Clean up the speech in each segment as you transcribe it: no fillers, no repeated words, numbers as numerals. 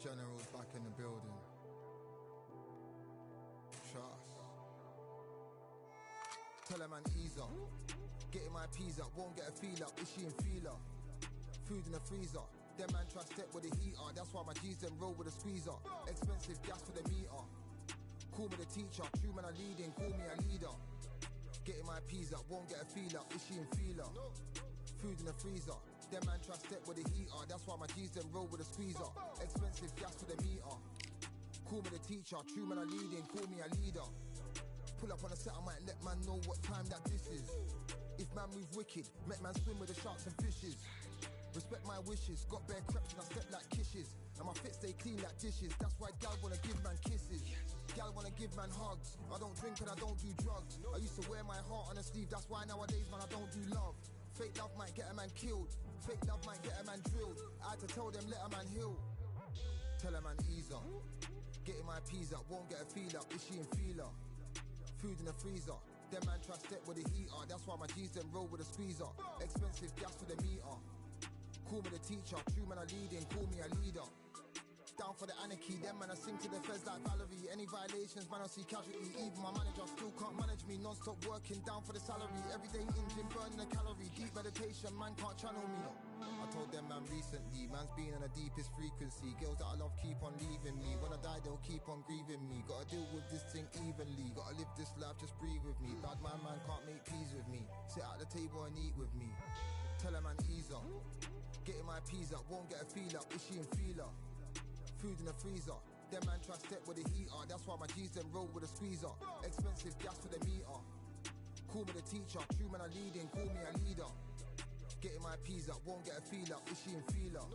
General's back in the building. Trust. Tell her man ease up. Getting my peas up, won't get a feel up. Is she in feeler? Food in the freezer. Them man try step with the heater. That's why my G's them roll with a squeezer. Expensive gas for the meter. Call me the teacher. True man I leading, call me a leader. Getting my peas up, won't get a feel up. Is she in feeler? Food in the freezer. Them man try step with the heater. That's why my G's them roll with a squeezer. Expensive gas for the meter. Call me the teacher. True man I leading, call me a leader. Pull up on a set, I might let man know what time that this is. If man move wicked, make man swim with the sharks and fishes. Respect my wishes, got bare creps and I step like kisses. And my fit stay clean like dishes. That's why gal wanna give man kisses. Gal wanna give man hugs. I don't drink and I don't do drugs. I used to wear my heart on a sleeve. That's why nowadays man I don't do love. Fake love might get a man killed. Fake love might get a man drilled. I had to tell them let a man heal. Tell a man ease up. Getting my peas up, won't get a feel up. Is she in feeler? Food in the freezer. Them man try step with the heater. That's why my G's them roll with a squeezer. Expensive gas for the meter. Call me the teacher. True man I leading, call me a leader. Down for the anarchy. Them man I sing to the feds like Valerie. Any violations man I see casualty. Even my manager still can't manage me. Non-stop working down for the salary. Everyday in gym burning a calorie. Deep meditation man can't channel me. I told them man recently, man's been on the deepest frequency. Girls that I love keep on leaving me. When I die they'll keep on grieving me. Gotta deal with this thing evenly. Gotta live this life, just breathe with me. Bad man can't make peace with me. Sit at the table and eat with me. Tell a man ease up. Getting my peas up, won't get a feel up. Is she in feeler? Food in the freezer. Them man try step with the heater. That's why my G's them roll with a squeezer. Expensive gas for the meter. Call me the teacher. True man I leading, call me a leader. Getting my peas up, won't get a feel up. Is she in feeler?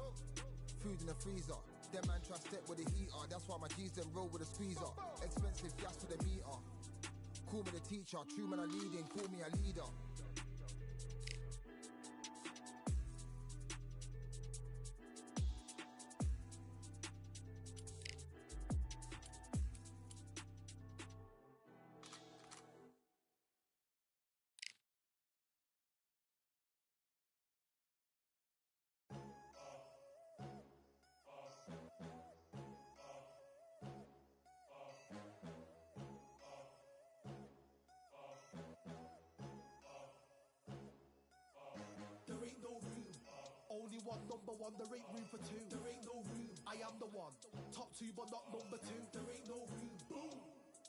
Food in the freezer. Them man try step with the heater. That's why my G's them roll with a squeezer. Expensive gas for the meter. Call me the teacher. True man I leading, call me a leader. One, number one, there ain't room for two. There ain't no room. I am the one. Top two, but not number two. There ain't no room. Boom.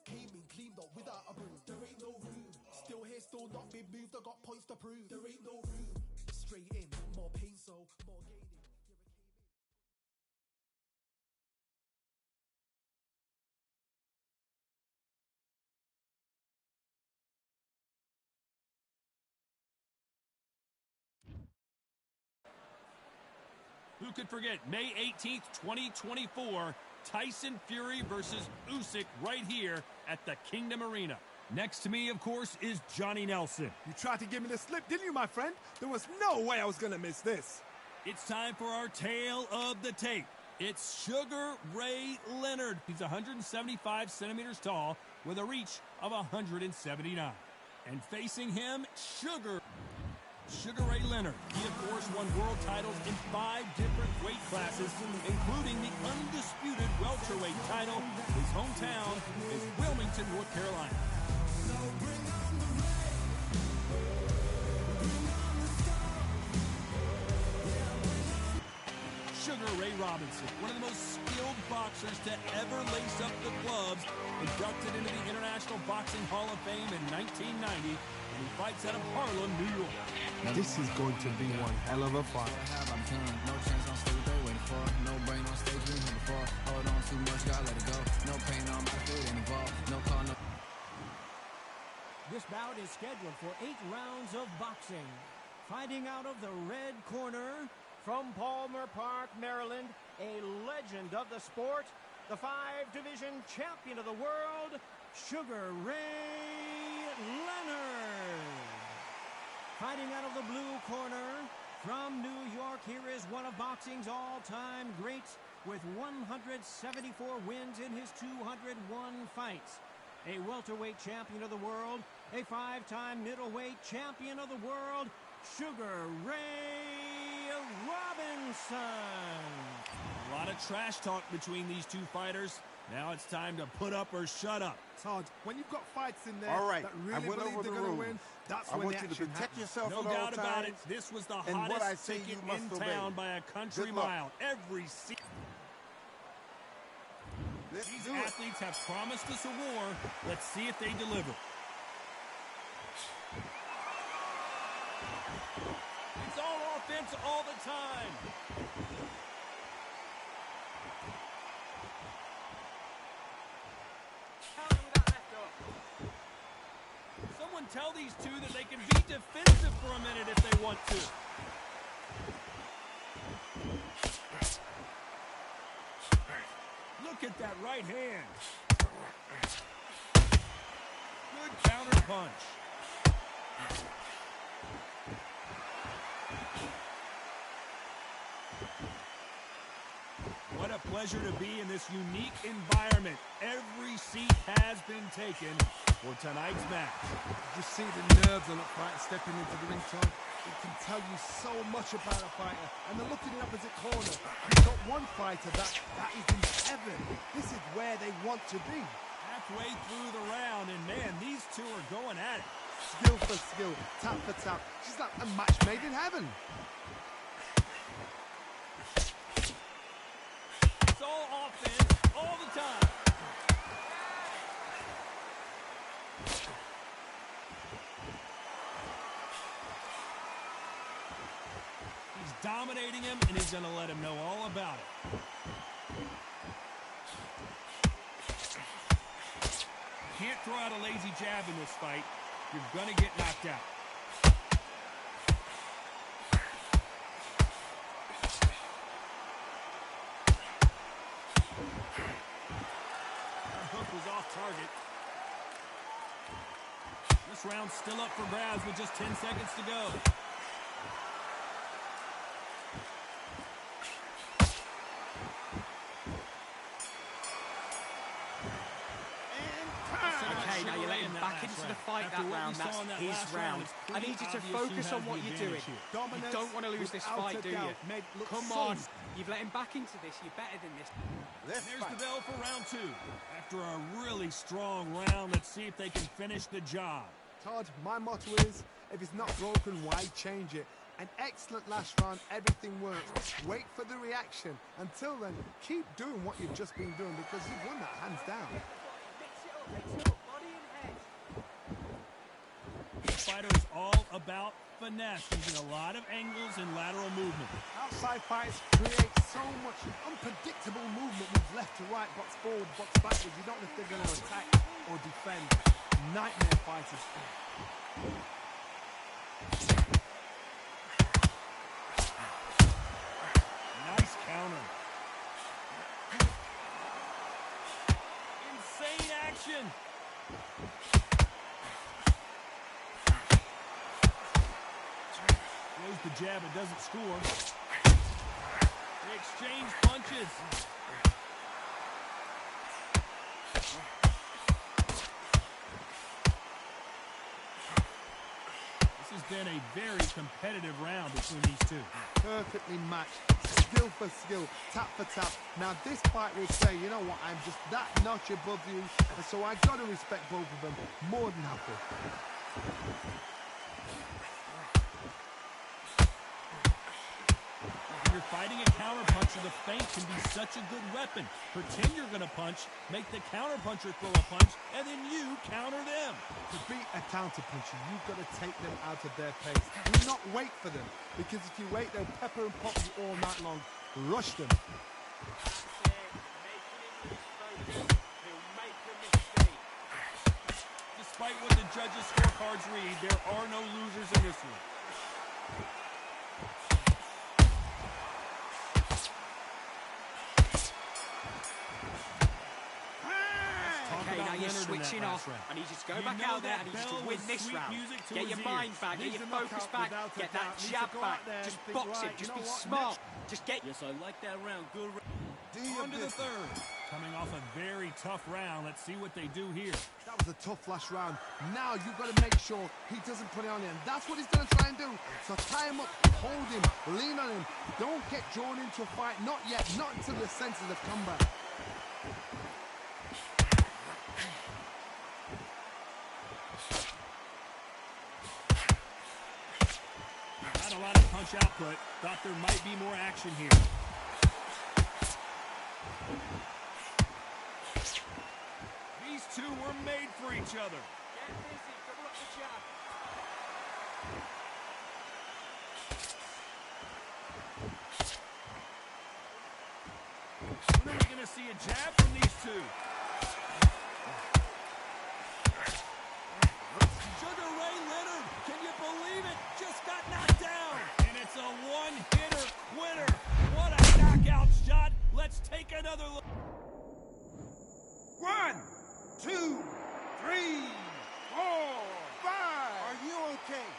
Came in, cleaned up without a broom. There ain't no room. Still here, still not been moved. I got points to prove. There ain't no room. Straight in, more pain, so more gaining. Who could forget May 18th, 2024, Tyson Fury versus Usyk right here at the Kingdom Arena. Next to me, of course, is Johnny Nelson. You tried to give me the slip, didn't you, my friend? There was no way I was going to miss this. It's time for our tale of the tape. It's Sugar Ray Leonard. He's 175 centimeters tall with a reach of 179. And facing him, Sugar Ray Leonard. He, of course, won world titles in 5 different weight classes, including the undisputed welterweight title. His hometown is Wilmington, North Carolina. Sugar Ray Robinson, one of the most skilled boxers to ever lace up the gloves, inducted into the International Boxing Hall of Fame in 1990, and he fights out of Harlem, New York. This is going to be one hell of a fight. I'm done. No chance on stage, they waiting for. No brain on stage, we here before. Hold on too much, gotta let it go. No pain on my feet, ain't involved. No call, no. This bout is scheduled for 8 rounds of boxing. Fighting out of the red corner, from Palmer Park, Maryland, a legend of the sport, the 5-division champion of the world, Sugar Ray Leonard. Fighting out of the blue corner, from New York, here is one of boxing's all-time greats with 174 wins in his 201 fights. A welterweight champion of the world, a 5-time middleweight champion of the world, Sugar Ray Robinson. A lot of trash talk between these two fighters. Now it's time to put up or shut up. Todd, when you've got fights in there All right, that I really went believe over they're the going to rules. win, that's I when want the you to action protect happens. yourself No at all doubt about it. times. This was the And what I hottest say, ticket you must in obey. town by a country Good luck. mile. Every season. Let's These do it. athletes have promised us a war. Let's see if they deliver. It's all offense all the time. Someone tell these two that they can be defensive for a minute if they want to. Look at that right hand. Good counter punch. What a pleasure to be in this unique environment. Every seat has been taken for tonight's match. You see the nerves on a fighter stepping into the ring, Todd. It can tell you so much about a fighter. And then look in the opposite corner. You've got one fighter that is in heaven. This is where they want to be. Halfway through the round, and man, these two are going at it. Skill for skill, tap for tap. She's like a match made in heaven. It's all offense all the time. He's dominating him, and he's going to let him know all about it. Can't throw out a lazy jab in this fight. You're going to get knocked out. That hook was off target. This round's still up for grabs with just 10 seconds to go. Okay, now you're letting him back into the fight that round. That's his round. I need you to focus on what you're doing. You don't want to lose this fight, do you? Come on. You've let him back into this. You're better than this. There's the bell for round two. After a really strong round, let's see if they can finish the job. Todd, my motto is, if it's not broken, why change it? An excellent last round, everything works. Wait for the reaction. Until then, keep doing what you've just been doing because you've won that hands down. This fighter is all about finesse, using a lot of angles and lateral movement. Outside fighters create so much unpredictable movement with left to right, box forward, box backwards. You don't know if they're going to attack or defend. Nightmare fighters. Nice counter. Insane action. Throws the jab, it doesn't score. They exchange punches. This has been a very competitive round between these two. Perfectly matched. Skill for skill, tap for tap. Now this fight will say, you know what, I'm just that notch above you, and so I got to respect both of them more than happy. When you're fighting a counterpuncher, the feint can be such a good weapon. Pretend you're going to punch, make the counterpuncher throw a punch, and then you counter them. To beat a counterpuncher, you've got to take them out of their pace. Do not wait for them, because if you wait, they'll pepper and pop you all night long. Rush them. Despite what the judges' scorecards read, there are no losers in this one. Okay, now you're switching off. I need you to go back out there. I need you to win this round. Get your mind back, get your focus back, get that jab back. Just box it, just be smart. Just get... Yes, I like that round. Good round. Do your on to the third. Coming off a very tough round. Let's see what they do here. That was a tough last round. Now you've got to make sure he doesn't put it on you. And that's what he's going to try and do. So tie him up, hold him, lean on him. Don't get drawn into a fight. Not yet. Not until the senses have come back. Not a lot of punch output. Thought there might be more action here. These two were made for each other. Get busy, double up the jab. When are we going to see a jab from these two? Sugar Ray Leonard, can you believe it? Just got knocked down. And it's a one-hitter quitter. What a knockout shot. Let's take another look. 1, 2, 3, 4, 5. Are you okay?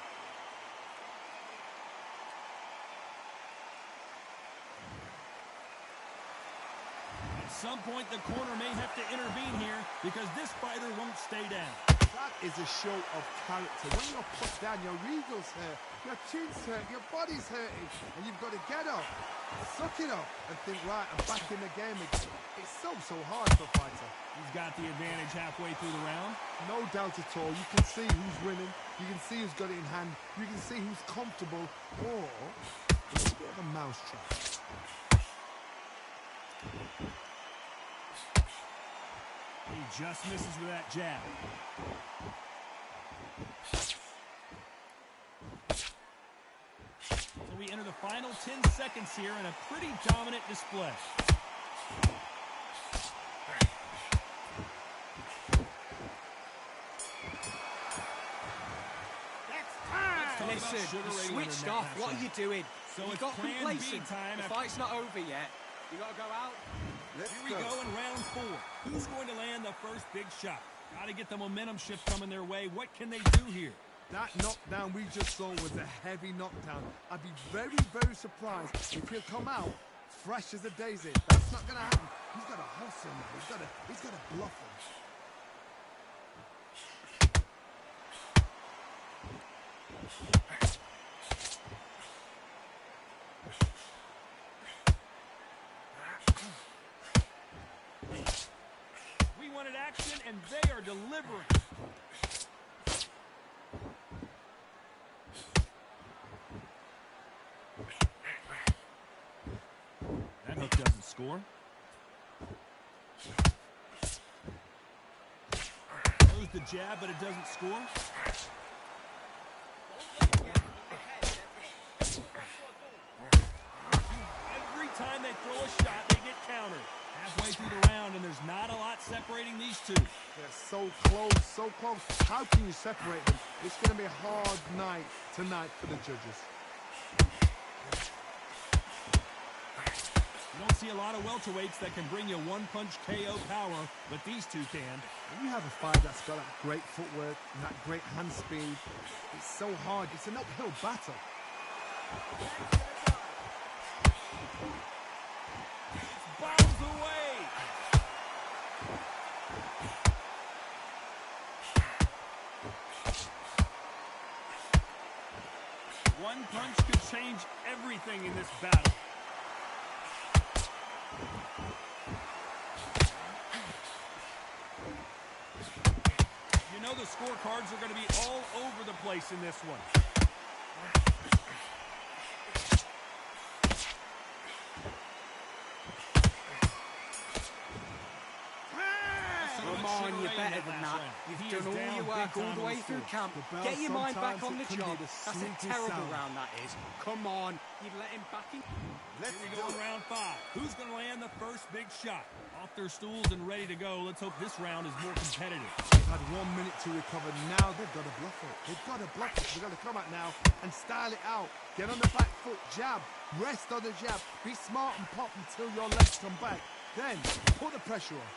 At some point, the corner may have to intervene here because this fighter won't stay down. That is a show of character. When you're put down, your eagle's hurt, your chin's hurt, your body's hurting, and you've got to get up, suck it up, and think, right, I'm back in the game again. It's so hard for a fighter. He's got the advantage halfway through the round. No doubt at all. You can see who's winning. You can see who's got it in hand. You can see who's comfortable. Or it's a bit of a mousetrap. He just misses with that jab. So we enter the final 10 seconds here in a pretty dominant display. Listen, you switched off. What are you doing? So you it's got plan complacent. B time. The fight's not over yet. You got to go out. Here we go in round 4. Who's going to land the first big shot? Got to get the momentum shift coming their way. What can they do here? That knockdown we just saw was a heavy knockdown. I'd be very, very surprised if he'll come out fresh as a daisy. That's not going to happen. He's got to hustle now. He's got to bluff him. We wanted action, and they are delivering. That hook doesn't score. Throws the jab, but it doesn't score. Every time they throw a shot, they get countered. Halfway through the round, and there's not a lot separating these two. They're so close, so close. How can you separate them? It's going to be a hard night tonight for the judges. You don't see a lot of welterweights that can bring you one-punch KO power, but these two can. When you have a fight that's got that great footwork and that great hand speed, it's so hard. It's an uphill battle. Bounds away. One punch could change everything in this battle. You know the scorecards are going to be all over the place in this one. Come on, you're better than that. You've done all your work all the way through camp. Get your mind back on the job. That's a terrible round, that is. Come on, you've let him back in. Here we go in round 5. Who's going to land the first big shot? Off their stools and ready to go. Let's hope this round is more competitive. They've had 1 minute to recover. Now they've got to bluff it. They've got to bluff it. They've got to come out now and style it out. Get on the back foot, jab, rest on the jab. Be smart and pop until your legs come back. Then put the pressure on.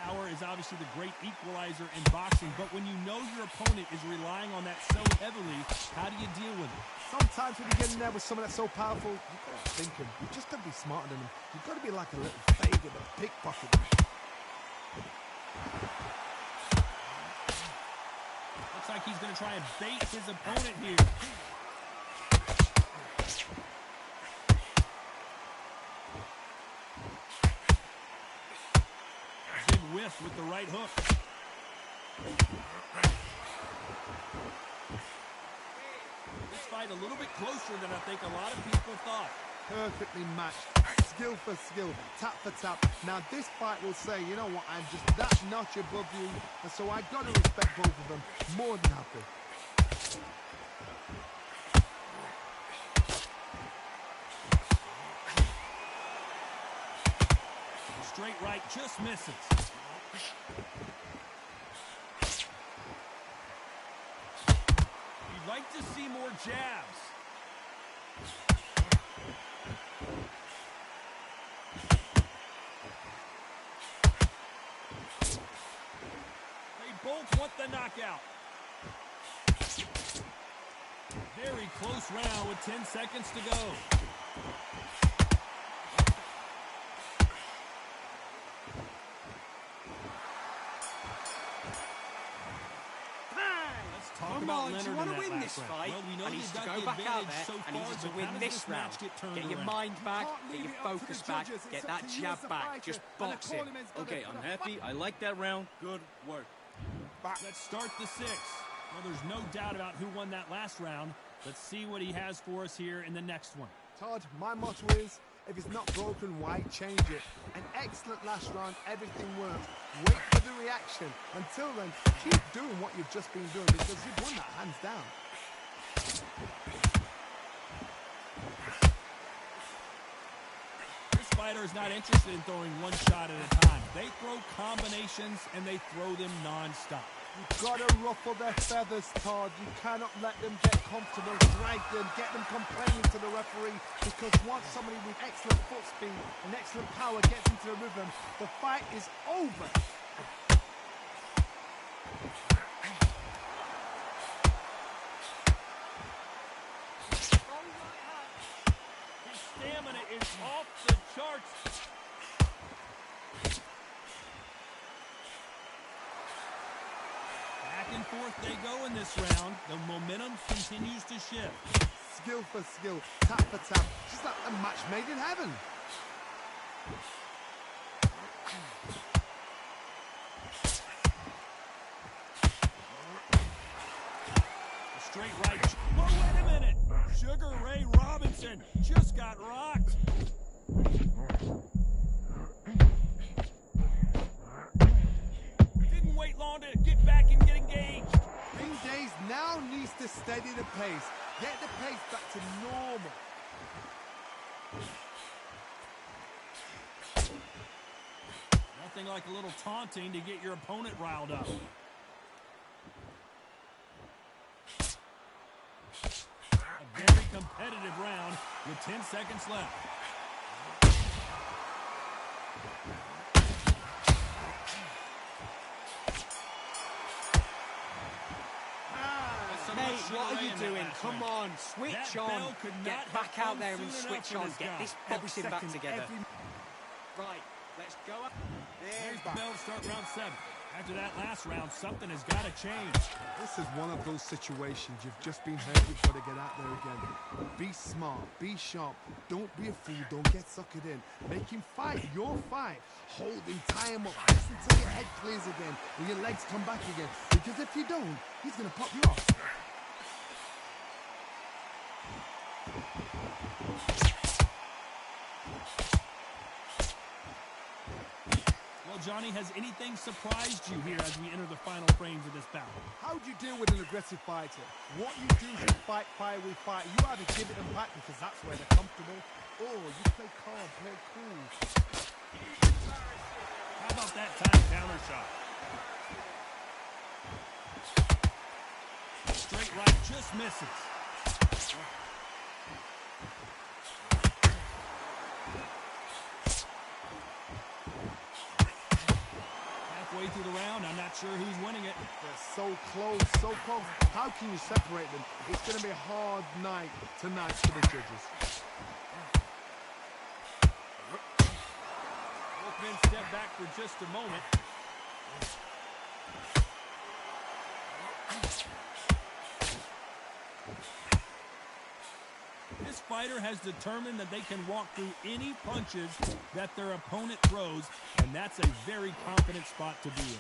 power is obviously the great equalizer in boxing, but when you know your opponent is relying on that so heavily, how do you deal with it? Sometimes when you get in there with someone that's so powerful, you've got to think him. You just got to be smarter than him. You've got to be like a little faggot that pickpocket. Looks like he's going to try and bait his opponent here. Big whiff with the right hook. This fight a little bit closer than I think a lot of people thought. Perfectly matched, skill for skill, tap for tap. Now this fight will say, you know what, I'm just that notch above you, and so I got to respect both of them more than happy. Straight right just misses. You'd like to see more jabs. They both want the knockout. Very close round with 10 seconds to go. Come on, do you want to win this fight? Well, we know I need to go back out there. I need you to win this round. Get your mind back, get your focus back, get that jab back. Just box him. Okay, I'm happy. I like that round. Good work. Let's start the sixth. Well, there's no doubt about who won that last round. Let's see what he has for us here in the next one. Todd, my motto is, if it's not broken, why change it? An excellent last round, everything worked. Wait for the reaction. Until then, keep doing what you've just been doing because you've won that hands down. This fighter is not interested in throwing one shot at a time. They throw combinations and they throw them non-stop. You've got to ruffle their feathers, Todd. You cannot let them get comfortable, drag them, get them complaining to the referee, because once somebody with excellent foot speed and excellent power gets into the rhythm, the fight is over. His stamina is off the charts. Back and forth they go in this round. The momentum continues to shift. Skill for skill, tap for tap, just like a match made in heaven. A straight right. Whoa, wait a minute. Sugar Ray Robinson just got rocked. Didn't wait long to get back and get engaged. Ring Days now needs to steady the pace. Get the pace back to normal. Nothing like a little taunting to get your opponent riled up. A very competitive round with 10 seconds left. Mate, what are you doing? Come on, switch on. Get back out there and switch on. Get this boxing back together. Right, let's go up. There's the bell to start round 7. After that last round, something has got to change. This is one of those situations. You've just been hurt. You've got to get out there again. Be smart. Be sharp. Don't be a fool. Don't get suckered in. Make him fight your fight. Hold him. Tie him up. Just until your head clears again and your legs come back again. Because if you don't, he's going to pop you off. Well, Johnny, has anything surprised you here as we enter the final frames of this battle? How do you deal with an aggressive fighter? What you do is you fight fire with fire. You either give it them back because that's where they're comfortable, or you play calm, play cool. How about that time counter shot? Straight right just misses. halfway through the round. I'm not sure who's winning it. They're so close, so close. How can you separate them? It's going to be a hard night tonight for the judges. Both men step back for just a moment. This fighter has determined that they can walk through any punches that their opponent throws, and that's a very confident spot to be in.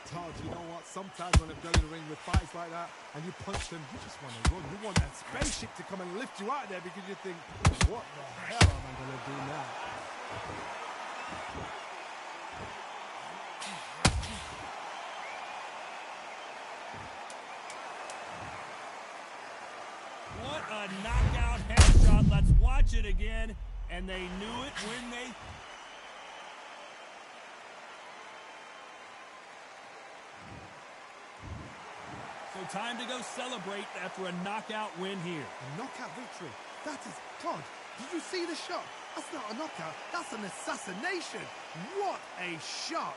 Todd, you know what? Sometimes when they're in the ring with fights like that and you punch them, you just want to run. You want that spaceship to come and lift you out there because you think, what the hell am I going to do now? What a knockout headshot. Let's watch it again. And they knew it when they... So time to go celebrate after a knockout win here. A knockout victory. That is... Todd, did you see the shot? That's not a knockout. That's an assassination. What a shot.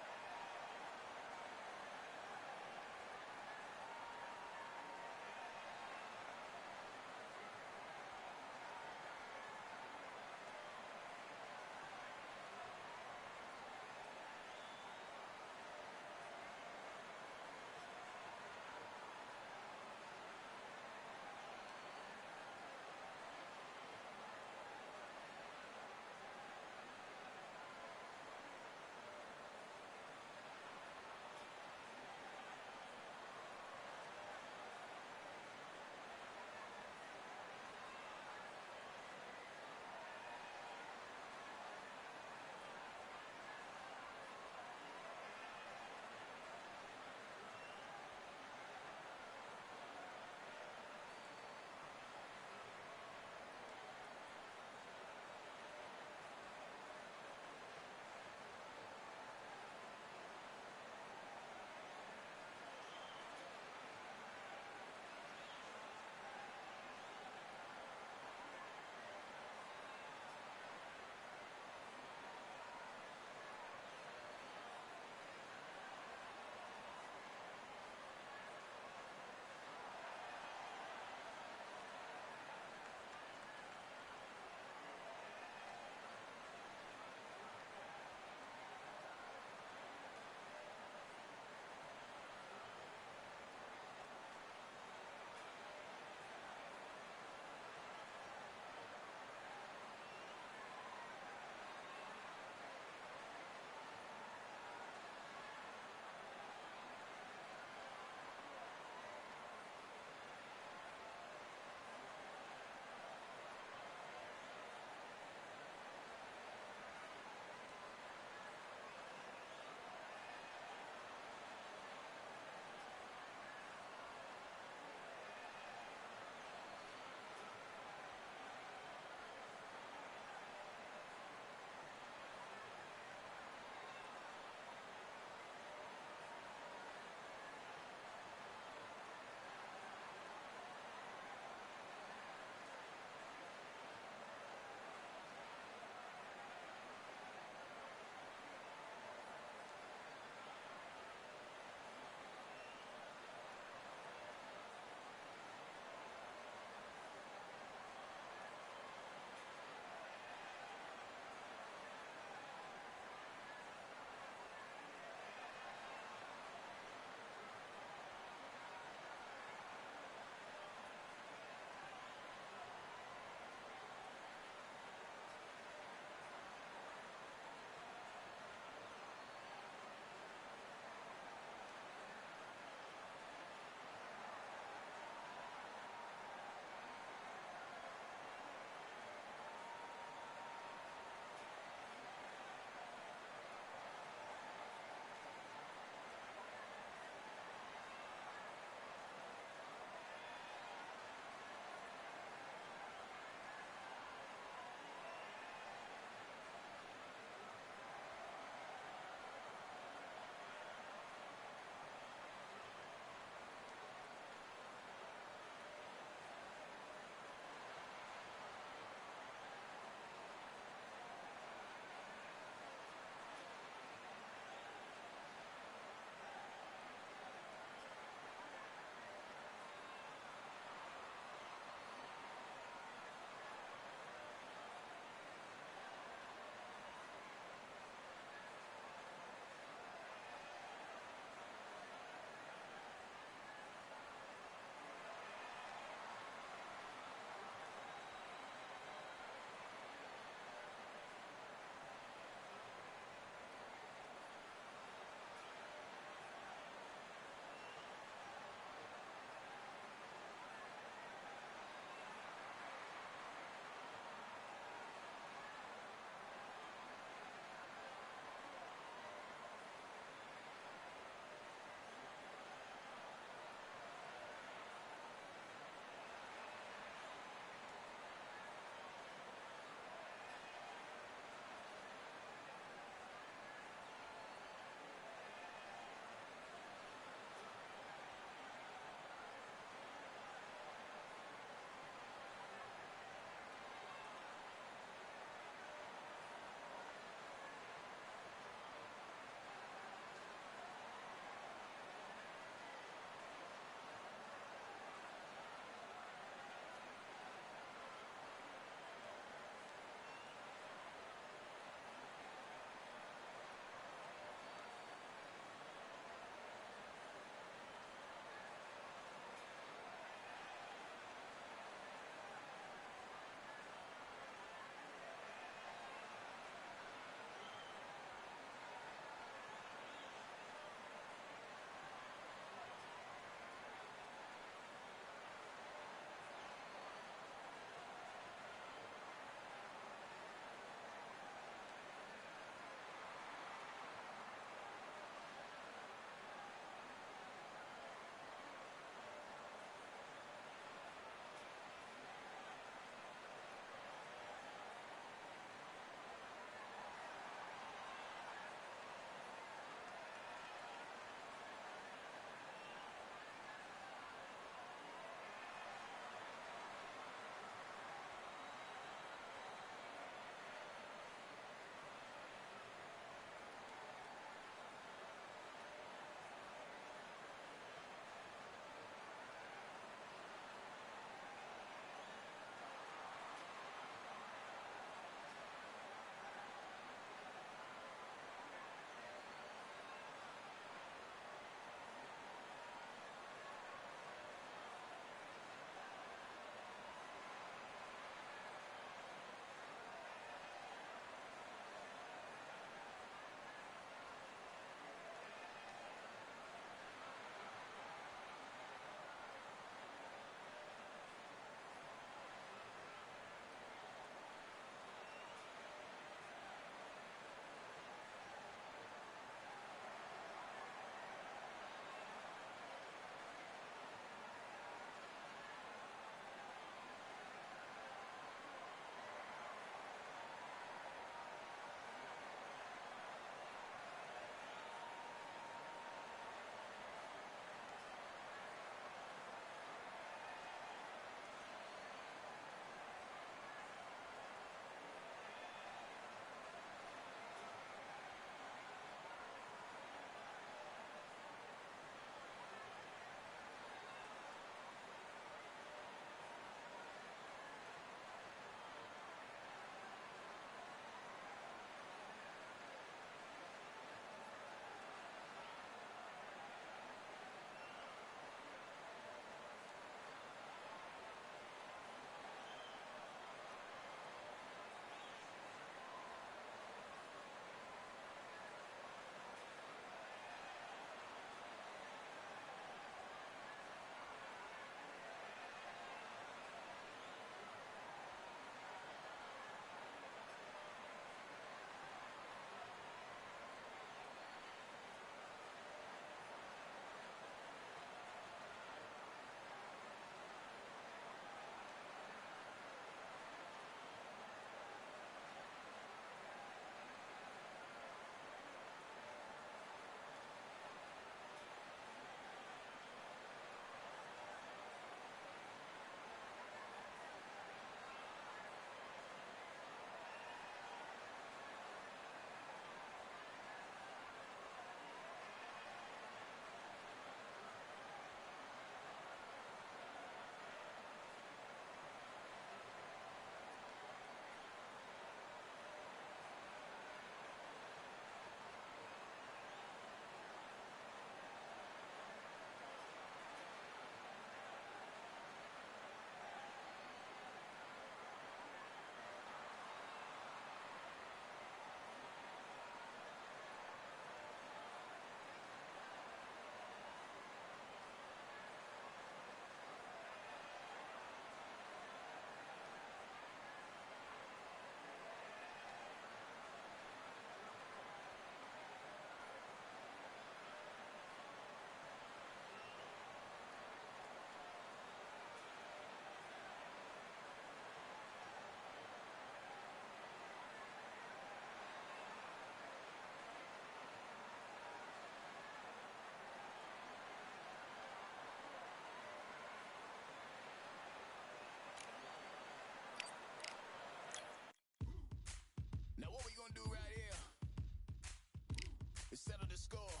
score.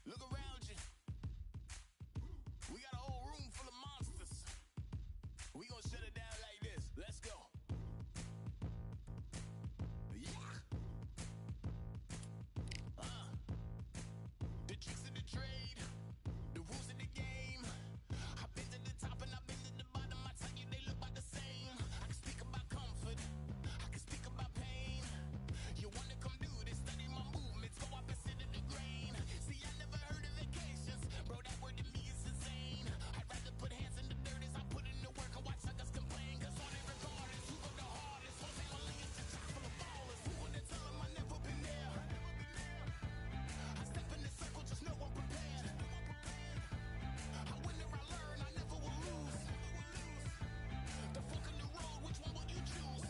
Look around you. We got a whole room full of monsters. We gonna shut it down like this. Let's go. Yeah. The tricks of the trade, the rules of the game. I've been to the top and I've been to the bottom. I tell you they look about the same. I can speak about comfort, I can speak about pain. You wanna come do this, study my movements, go opposite of the grain. See, I never heard of vacations, bro, that word to me is insane. I'd rather put hands in the dirt as I put in the work and watch suckers complain. Cause on it regardless, who go the hardest? Whole family is a chock full of ballers. Who wanna tell them I never been there? I step in the circle, just know I'm prepared. I win or I learn, I never will lose. The fork in the road, which one will you choose?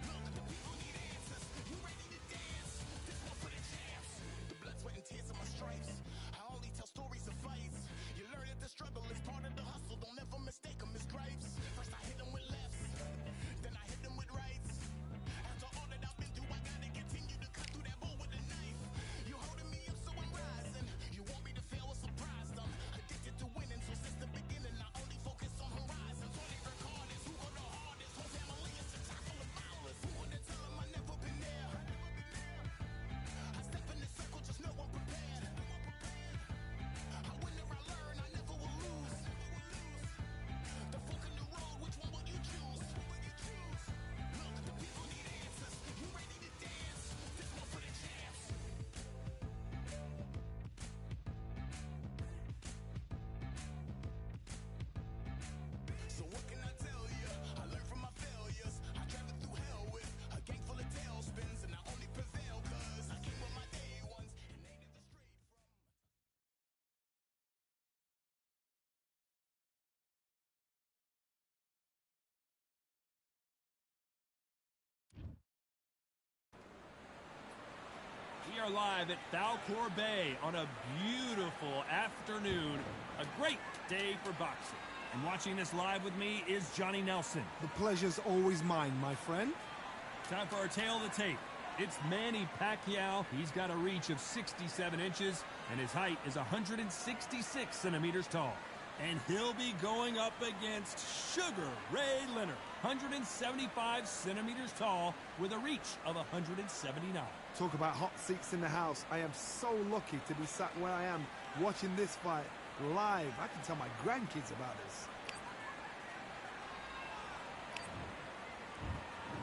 Look, the people need answers. You ready to dance? This one for the champs. The blood, sweat, and tears of my stripes. I only tell stories of fights. You learn that the struggle is part of the hustle. Don't ever mistake them as gripes. First I hit them with lefts, then I hit them with rights. After all that I've been through, I gotta continue to cut through that bull with a knife. You holding me up, so I'm rising. You want me to fail or surprise them? Addicted to winning, so since the beginning, I only focus on horizons. All they record is who go the hardest. Whole family is a chock full of ballers. Who wanna tell them I never been there? I step in the circle, just know I'm prepared. I win or I learn, I never will lose. The fork in the road, which one will you choose? Look, the people need answers. You ready to dance? This one for the champs. So what can I tell you? I learned from my failures. I traveled through hell with a gang full of tailspins, and I only prevail cause I came with my day ones and they did the straight from. We are live at Falcor Bay on a beautiful afternoon. A great day for boxing. And watching this live with me is Johnny Nelson. The pleasure's always mine, my friend. Time for our tail of the tape. It's Manny Pacquiao. He's got a reach of 67 inches, and his height is 166 centimeters tall. And he'll be going up against Sugar Ray Leonard, 175 centimeters tall, with a reach of 179. Talk about hot seats in the house. I am so lucky to be sat where I am watching this fight live. I can tell my grandkids about this.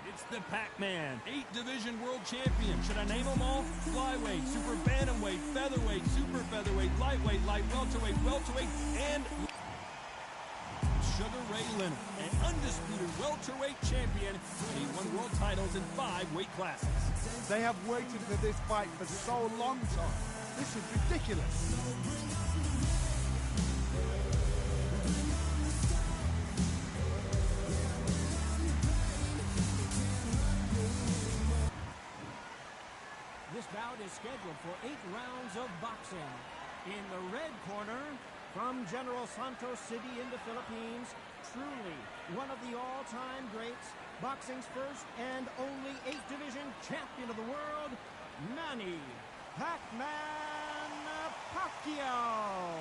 It's the Pac-Man, 8-division world champion. Should I name them all? Flyweight, super bantamweight, featherweight, super featherweight, lightweight, light welterweight, welterweight, and Sugar Ray Leonard, an undisputed welterweight champion. He won world titles in 5 weight classes. They have waited for this fight for so long, Tom. This is ridiculous. This bout is scheduled for 8 rounds of boxing. In the red corner, from General Santos City in the Philippines, truly one of the all-time greats, boxing's first and only 8-division champion of the world, Manny Pac-Man Pacquiao.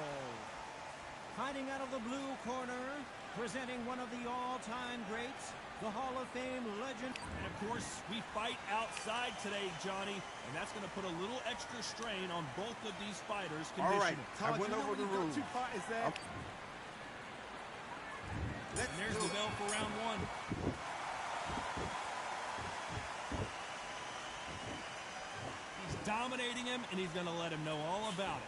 Fighting out of the blue corner, presenting one of the all-time greats, the Hall of Fame legend. And of course, we fight outside today, Johnny, and that's going to put a little extra strain on both of these fighters' conditioning. All right, Todd, I went over the rules. 2 fighters there. And there's the bell for round 1. He's dominating him, and he's going to let him know all about it.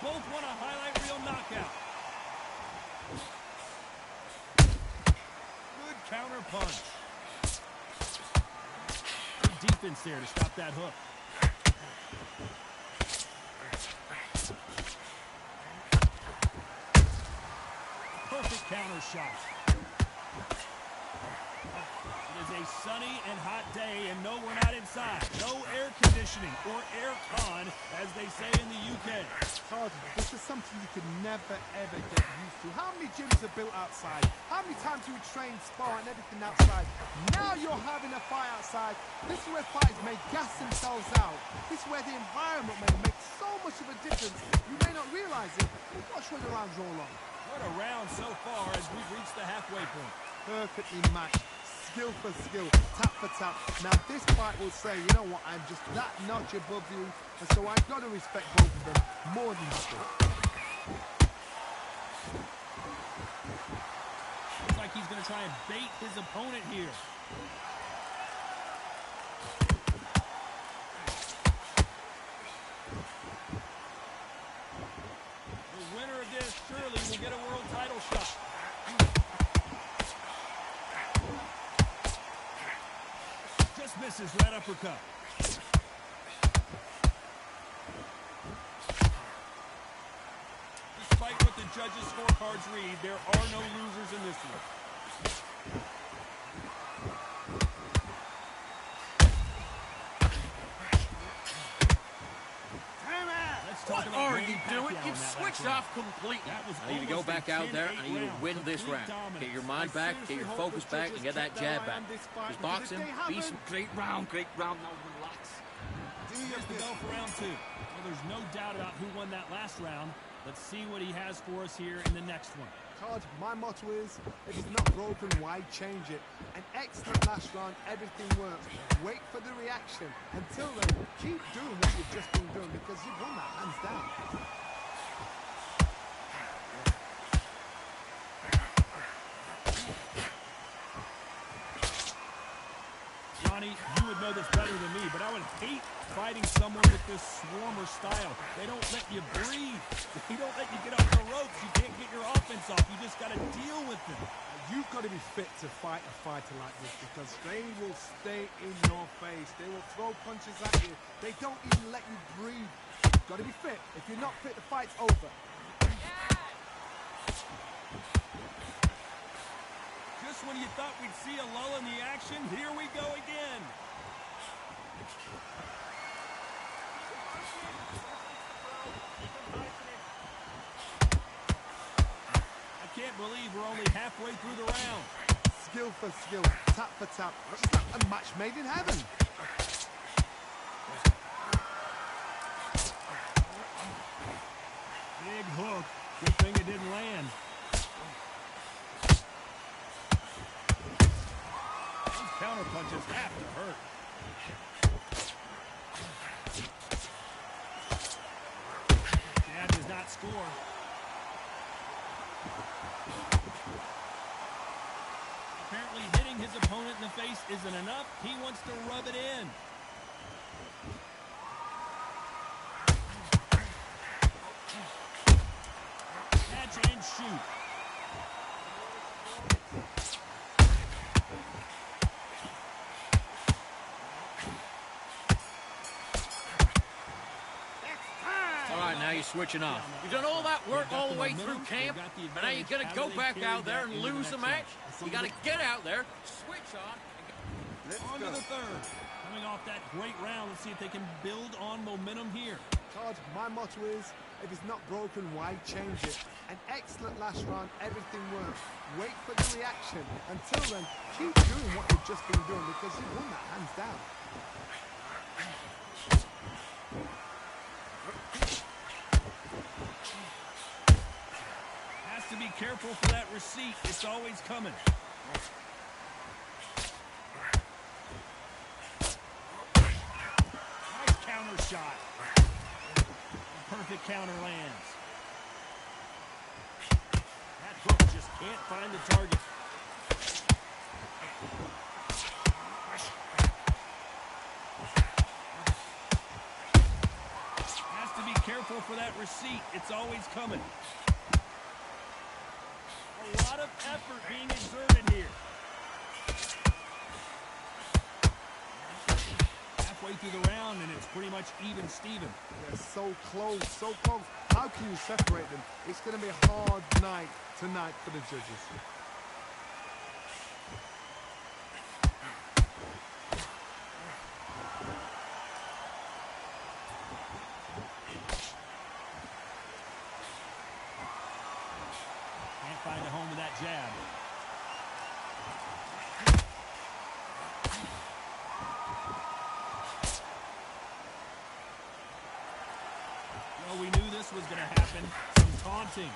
Both want a highlight reel knockout. Good counter punch. Good defense there to stop that hook. Perfect counter shot. It is a sunny and hot day, and no, we're not inside. No air conditioning or air con, as they say in the UK. Todd, this is something you could never, ever get used to. How many gyms are built outside? How many times do we train, spar, and everything outside? Now you're having a fight outside. This is where fighters may gas themselves out. This is where the environment may make so much of a difference. You may not realize it, but watch where the rounds roll on. What a round so far as we've reached the halfway point. Perfectly matched. Skill for skill, tap for tap. Now this fight will say, you know what, I'm just that notch above you, and so I've got to respect both of them more than you do. Looks like he's going to try and bait his opponent here. The winner of this surely will get a world title shot. Just misses that uppercut. Despite what the judges' scorecards read, there are no losers in this one. What are you doing? You've switched off completely. I need to go back out there. I need to win this round. Get your mind back, get your focus back, and get that jab back. Just boxing, be some Great round, great round. Now relax. Here's the bell for round two. Well, there's no doubt about who won that last round. Let's see what he has for us here in the next one. Todd, my motto is, if it's not broken, why change it? An excellent last round, everything works. Wait for the reaction. Until then, keep doing what you've just been doing because you've won that hands down. Johnny, you would know this better than me, but I would hate fighting someone with this swarmer style. They don't let you breathe. They don't let you get off the ropes. You can't get your offense off. You just got to deal with them. You've got to be fit to fight a fighter like this because they will stay in your face. They will throw punches at you. They don't even let you breathe. You've got to be fit. If you're not fit, the fight's over. Just when you thought we'd see a lull in the action, here we go again. I can't believe we're only halfway through the round. Skill for skill, tap for tap. It's like a match made in heaven. Big hook. Good thing it didn't land. Those counter punches have to hurt. Jab does not score. Apparently hitting his opponent in the face isn't enough. He wants to rub it in. Catch and shoot. All right, now you're switching off. You've done all that work all the way through camp, but now you're going to go back out there and lose the match. You got to get out there, switch on. On to the third. Coming off that great round, let's see if they can build on momentum here. Todd, my motto is, if it's not broken, why change it? An excellent last round, everything works. Wait for the reaction. Until then, keep doing what you've just been doing because you've won that hands down. Has to be careful for that receipt. It's always coming. Nice counter shot. Perfect counter lands. That hook just can't find the target. Has to be careful for that receipt. It's always coming. A lot of effort being exerted here. Halfway through the round, and it's pretty much even Steven. They're so close, so close. How can you separate them? It's going to be a hard night tonight for the judges. find a home with that jab. Well, we knew this was going to happen. Some taunting.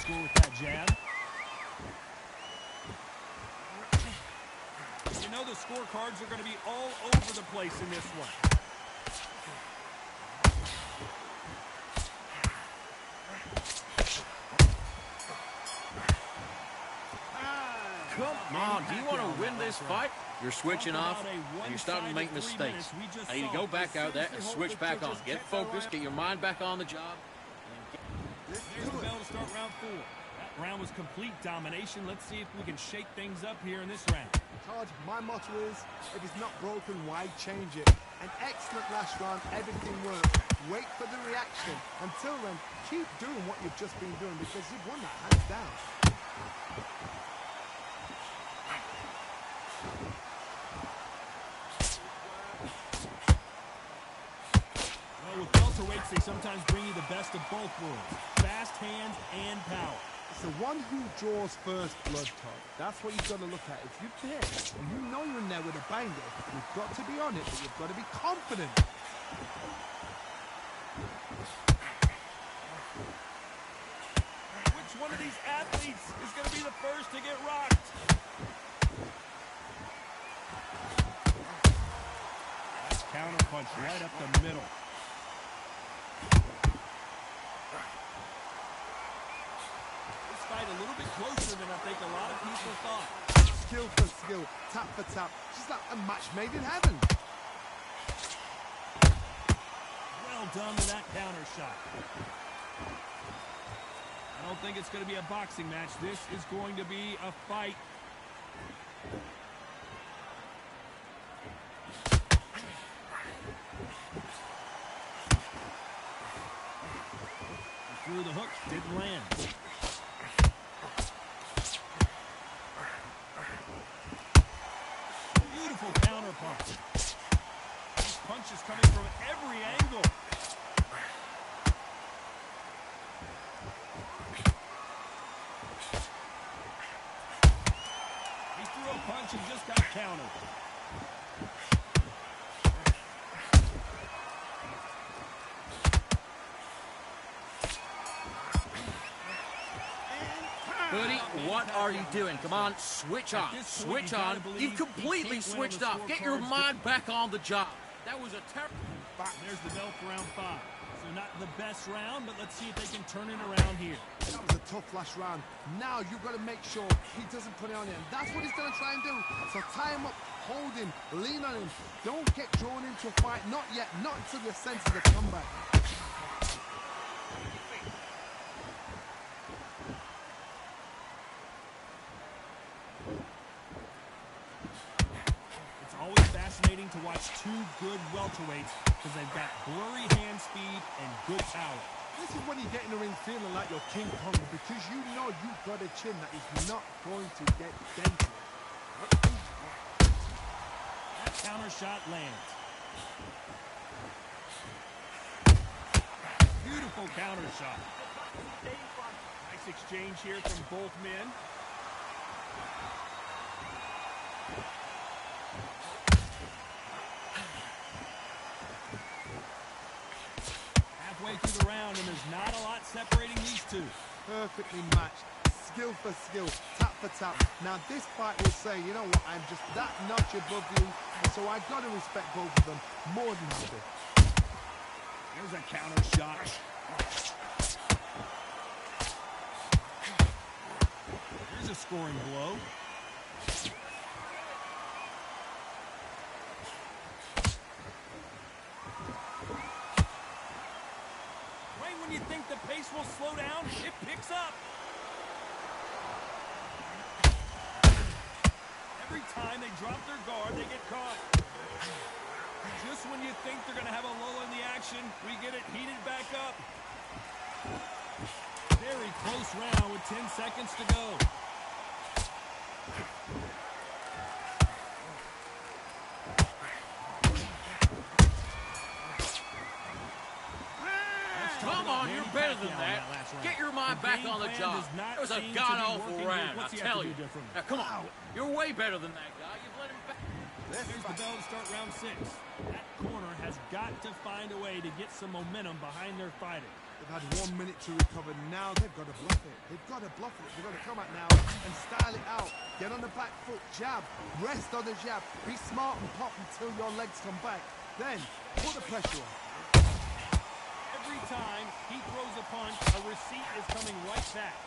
Score with that jab. You know the scorecards are going to be all over the place in this one. Come on, do you want to win this fight? You're switching off, and you're starting to make mistakes. I need to go back out there and switch back on. Get focused, get your mind back on the job. There's the bell to start round 4. That round was complete domination. Let's see if we can shake things up here in this round. Todd, my motto is, if it's not broken, why change it? An excellent last round, everything worked. Wait for the reaction. Until then, keep doing what you've just been doing because you've won that hands down. Well, with welterweights, they sometimes bring you the best of both worlds. Fast hands and power. It's the one who draws first blood, Todd. That's what you've got to look at. If you're there and you know you're in there with a banger, you've got to be on it, but you've got to be confident. Which one of these athletes is going to be the first to get rocked? That's counter punch right up the middle. A little bit closer than I think a lot of people thought. Skill for skill, tap for tap, just like a match made in heaven. Well done with that counter shot. I don't think it's going to be a boxing match. This is going to be a fight. He threw the hook, didn't land. Counter punch. These punches coming from every angle. He threw a punch and just got countered. Buddy, what are you doing? Come on, switch on. Switch on. You've completely switched off. Get your mind back on the job. That was a terrible... There's the bell for round 5. So not the best round, but let's see if they can turn it around here. That was a tough last round. Now you've got to make sure he doesn't put it on him. That's what he's going to try and do. So tie him up, hold him, lean on him. Don't get drawn into a fight. Not yet. Not until you're senses the comeback. Fascinating to watch two good welterweights because they've got blurry hand speed and good power. This is when you get in the ring feeling like you're King Kong because you know you've got a chin that is not going to get dented. That counter shot lands. Beautiful counter shot. Nice exchange here from both men. Halfway through the round, and there's not a lot separating these two. Perfectly matched. Skill for skill, tap for tap. Now this fight will say, you know what, I'm just that notch above you, and so I've got to respect both of them more than happy. There's a counter shot. Here's a scoring blow. Right when you think the pace will slow down, it picks up. Every time they drop their guard, they get caught. Just when you think they're going to have a lull in the action, we get it heated back up. Very close round with 10 seconds to go. on, you're better than that. Get your mind back on the job. It was a god-awful round, I tell you. Now, come on. You're way better than that guy. You've let him back. Here's the bell to start round 6. That corner has got to find a way to get some momentum behind their fighting. They've had 1 minute to recover. Now they've got to bluff it. They've got to bluff it. They've got to come out now and style it out. Get on the back foot, jab, rest on the jab. Be smart and pop until your legs come back. Then put the pressure on. Every time he throws a punch, a receipt is coming right back.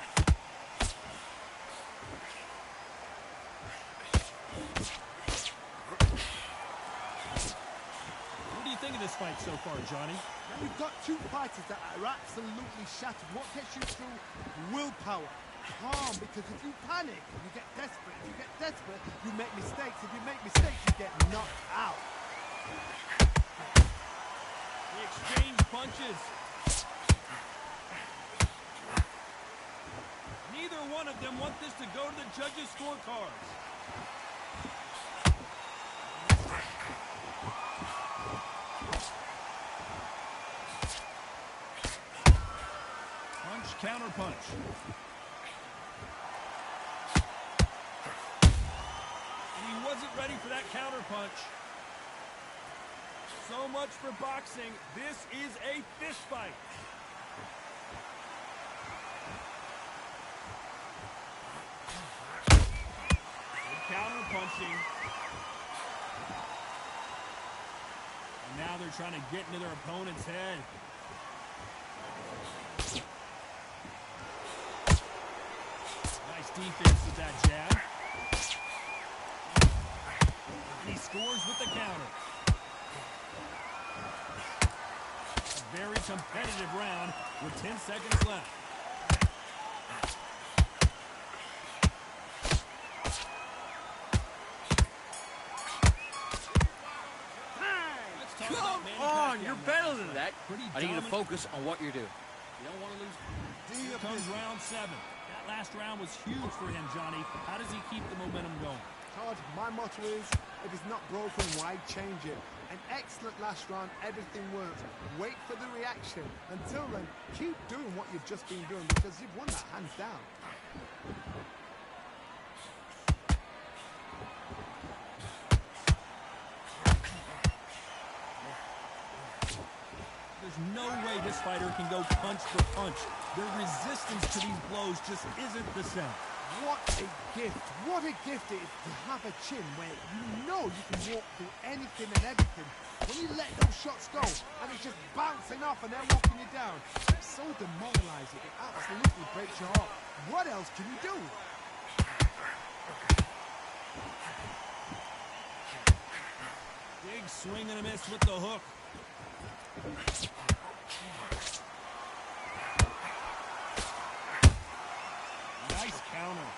What do you think of this fight so far, Johnny? Now you've got two fighters that are absolutely shattered. What gets you through? Willpower. Calm, because if you panic, you get desperate. If you get desperate, you make mistakes. If you make mistakes, you get knocked out. They exchange punches. Neither one of them want this to go to the judges' scorecards. Punch, counter punch. And he wasn't ready for that counter punch. So much for boxing. This is a fist fight. Counter punching. And now they're trying to get into their opponent's head. Nice defense with that jab. And he scores with the counter. A very competitive round with 10 seconds left. Come on, you're better than that. I need you to focus on what you're doing. You don't want to lose. Here comes round 7. That last round was huge for him, Johnny. How does he keep the momentum going? Todd, my motto is, if it's not broken, why change it? An excellent last round, everything works. Wait for the reaction. Until then, keep doing what you've just been doing because you've won that hands down. There's no way this fighter can go punch for punch. Their resistance to these blows just isn't the same. What a gift. What a gift it is to have a chin where you know you can walk through anything and everything. When you let those shots go and it's just bouncing off and they're walking you down, it's so demoralizing. It absolutely breaks your heart. What else can you do? Big swing and a miss with the hook. Nice counter.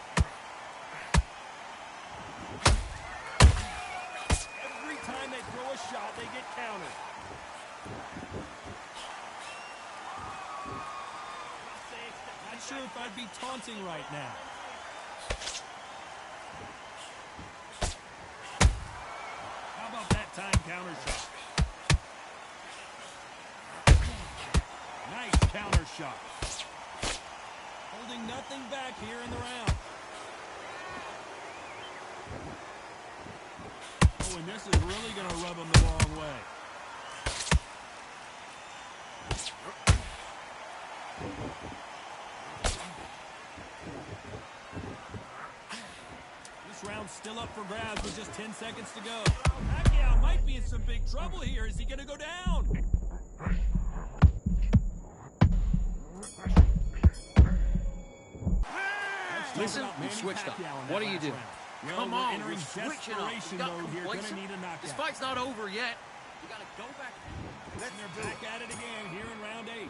Every time they throw a shot, they get countered. Not sure if I'd be taunting right now. How about that time counter shot? Nice counter shot. Holding nothing back here in the round. Oh, and this is really going to rub him the wrong way. This round's still up for grabs with just 10 seconds to go. Pacquiao might be in some big trouble here. Is he going to go down? Listen, you switched up. What do you do? Come on, we're switching up. You got complacent. This fight's not over yet. You got to go back. And they're back at it again here in round 8.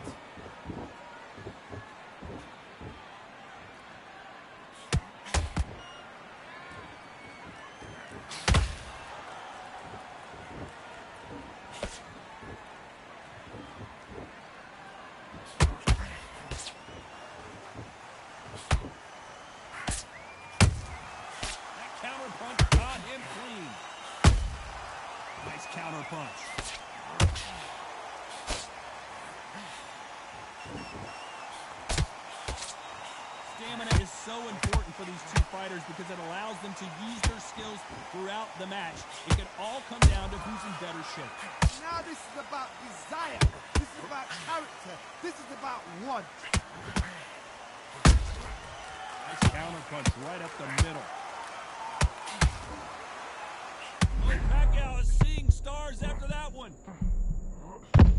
Counter punch. Stamina is so important for these two fighters because it allows them to use their skills throughout the match. It can all come down to who's in better shape. Now this is about desire. This is about character. This is about want. Nice counter punch right up the middle. Oh, Pacquiao is seeing stars after that one.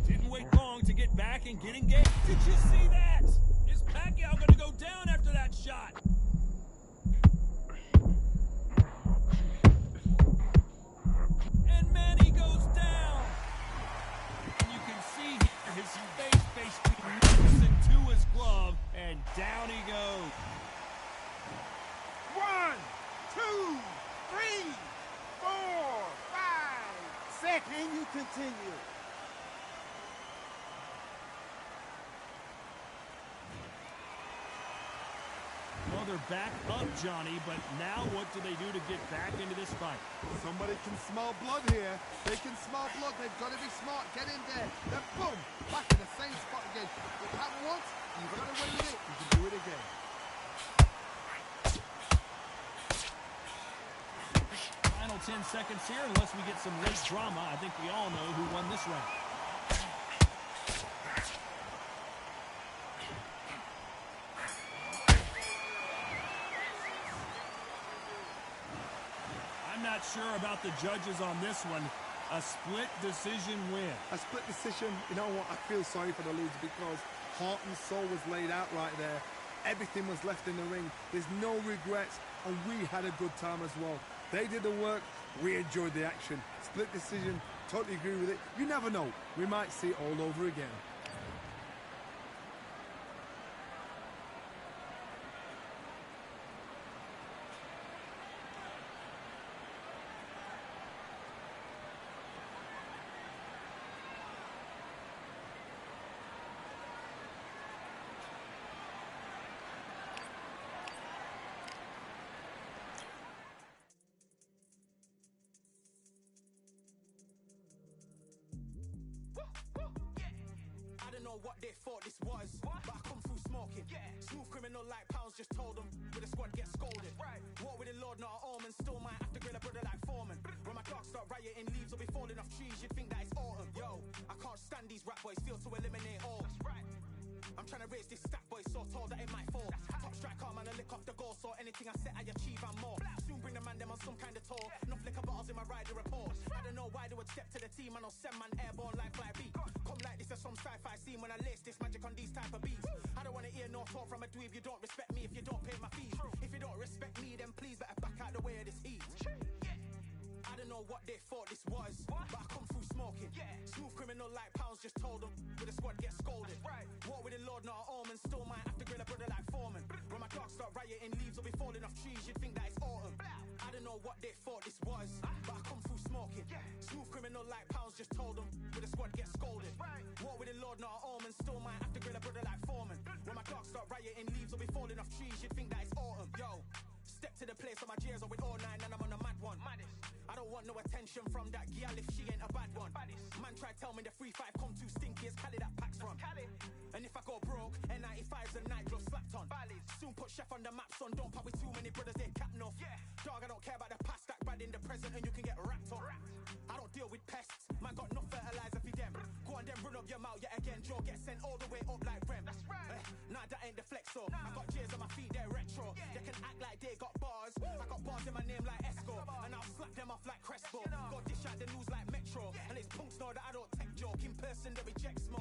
Didn't wait long to get back and get engaged. Did you see that? Is Pacquiao going to go down after that shot? And Manny goes down. And you can see here his face basically rips into his glove, and down he goes. 1, 2, 3, 4, 5, 6. Can you continue? Well, they're back up, Johnny, but now what do they do to get back into this fight? Somebody can smell blood here. They can smell blood. They've got to be smart. Get in there. Then boom, back in the same spot again. If it happened once, you got away with it. You can do it again. Final 10 seconds here, unless we get some late drama. I think we all know who won this round. I'm not sure about the judges on this one. A split decision win. A split decision, you know what, I feel sorry for the loser because heart and soul was laid out right there. Everything was left in the ring. There's no regrets, and we had a good time as well. They did the work, we enjoyed the action. Split decision, totally agree with it. You never know, we might see it all over again. I don't know what they thought this was, but I come through smoking. Smooth criminal like pounds, just told them with a squad get scolded. Walk with the Lord, not an omen, still might have to grill a brother like Foreman. When my dogs start rioting, leaves will be falling off trees, you'd think that it's autumn. Yo, I can't stand these rap boys, feel to eliminate all. I'm trying to raise this stack boy so tall that it might fall. Top striker, man, I lick off the goal, so anything I set I achieve and more. Soon bring the man them on some kind of tour. Enough liquor bottles in my rider report. I don't know why they would step to the team, and I'll send man airborne like fly beat. Come like this as some sci-fi scene when I lace this magic on these type of beats. I don't wanna hear no talk from a dweeb. You don't respect me if you don't pay my fees. If you don't respect me, then please better back out the way of this heat. I don't know what they thought this was, but I come through smoking. Smooth criminal like pounds, just told them with a squad get scolded. Walk with the Lord, not an omen, still might have to grill a brother like Foreman. When my dogs start rioting, leaves will be falling off trees, you'd think that it's autumn. I don't know what they thought this was, but I come through smoking. Smooth criminal like pounds, just told them with a squad get scolded. Walk with the Lord, not an omen, still might have to grill a brother like Foreman. When my dogs start rioting, leaves will be falling off trees, you'd think that it's autumn. Yo, step to the place where my jeers are with all nine and I'm on a mad one. I don't want no attention from that girl if she ain't a bad one. Man try tell me the 3-5 come too stinky as Cali that packs from. And if I go broke, N95's a night glove slapped on. Soon put chef on the map, son, don't pop with too many brothers, they cap enough. Dog, I don't care about the past, that bad in the present and you can get wrapped up. I don't deal with pests, man got no fertilizer for them. Go on then run up your mouth yet again, Joe get sent all the way up like Rem. That's right. Nah, that ain't the flexo. I got J's on my feet, they're retro. They can act like they got bars. I got bars in my name like Esco, and I'll slap them off like Crespo. Go dish out the news like Metro, and it's punks know that I don't tech joke. In person they reject smoke.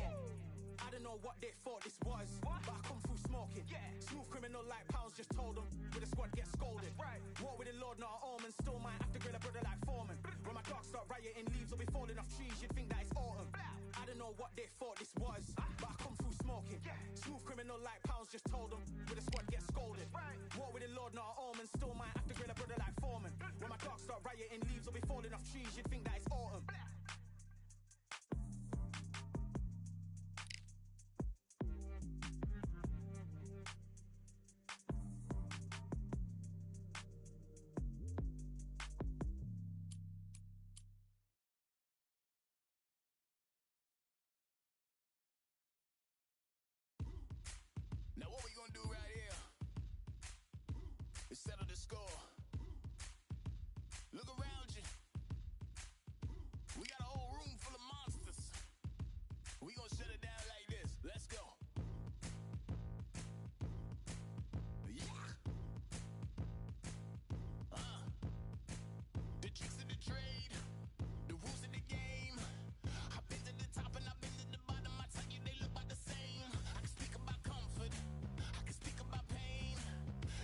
I don't know what they thought this was, but I come through smoking. Smooth criminal like pounds, just told them with a squad get scolded. Walk with the Lord, not an omen, still might have to grill a brother like Foreman. When my dogs start rioting, leaves will be falling off trees, you'd think that it's autumn. I don't know what they thought this was, but I come through smoking. Smooth criminal like pounds, just told them with a squad get scolded. Walk with the Lord, not an omen, still might have to grill a brother like Foreman. When my dogs start rioting, leaves will be falling off trees, you'd think that it's autumn. score. Look around you. We got a whole room full of monsters. We gonna shut it down like this. Let's go. Yeah. The tricks of the trade, the rules of the game. I've been to the top and I've been to the bottom. I tell you they look about the same. I can speak about comfort, I can speak about pain.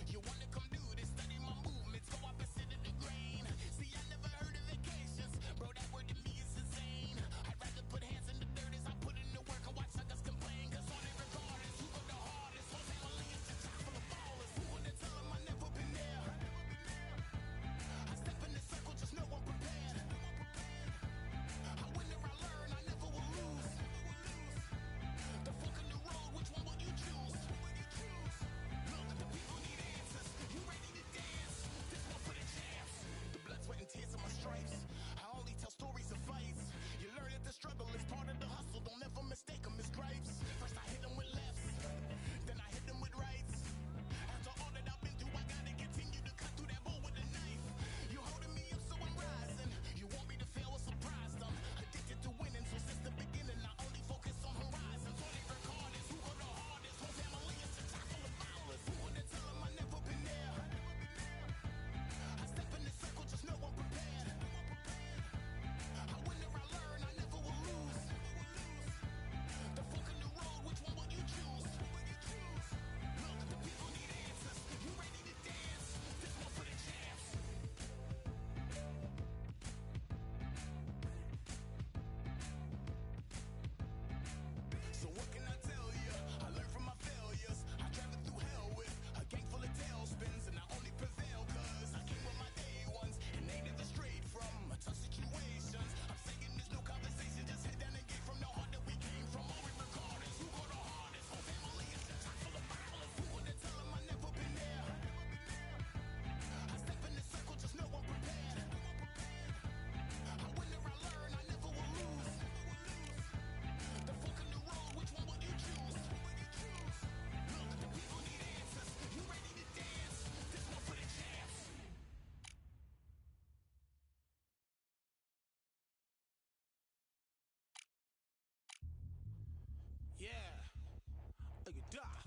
You wanna come do this, study my movements, go opposite of the grain. See, I never heard of vacations, bro, that word to me is insane. I'd rather put hands in the dirt as I put in the work and watch suckers complain. Cause on it regardless, who go the hardest, whole family is the top full of ballers. Who would have tell them I never been there? I step in the circle, just know I'm prepared. I win or I learn, I never will lose. The fork in the road, which one will you choose? Look, the people need answers. You ready to dance? This one for the champs. The blood, sweat, and tears of my stripes. I only tell stories of fights. You learn that the struggle is part of the hustle. Don't ever mistake them as gripes. First I hit them with lefts, then I hit them with rights. After all that I've been through, I gotta continue to cut through that bull with a knife. You holding me up, so I'm rising. You want me to fail or surprised? I'm addicted to winning, so since the beginning I only focus on horizons. Only regardless, who go the hardest? Whole family is the top full of ballers. Who would have tell them I never been there? I step in the circle, just know I'm prepared. I win or I learn, I never will lose. The fork in the road, which one will you choose? Look, the people need answers. You ready to dance? This one for the champs. So what can I tell you? I learned from my failures. I traveled through hell with a gang full of tailspins, and I only prevail cause I came with my day ones, and they never strayed from tough situations. I'm saying there's no conversation, just head down and get from the heart that we came from. All we regardless, who go the hardest? Whole family is the top full of ballers. Who would have tell them I never been there? I step in the circle, just know I'm prepared. I win or I learn, I never will lose. The fork in the road, which one will you choose? Look, the people need answers. You ready to dance? This one for the champs. Yeah, look at that.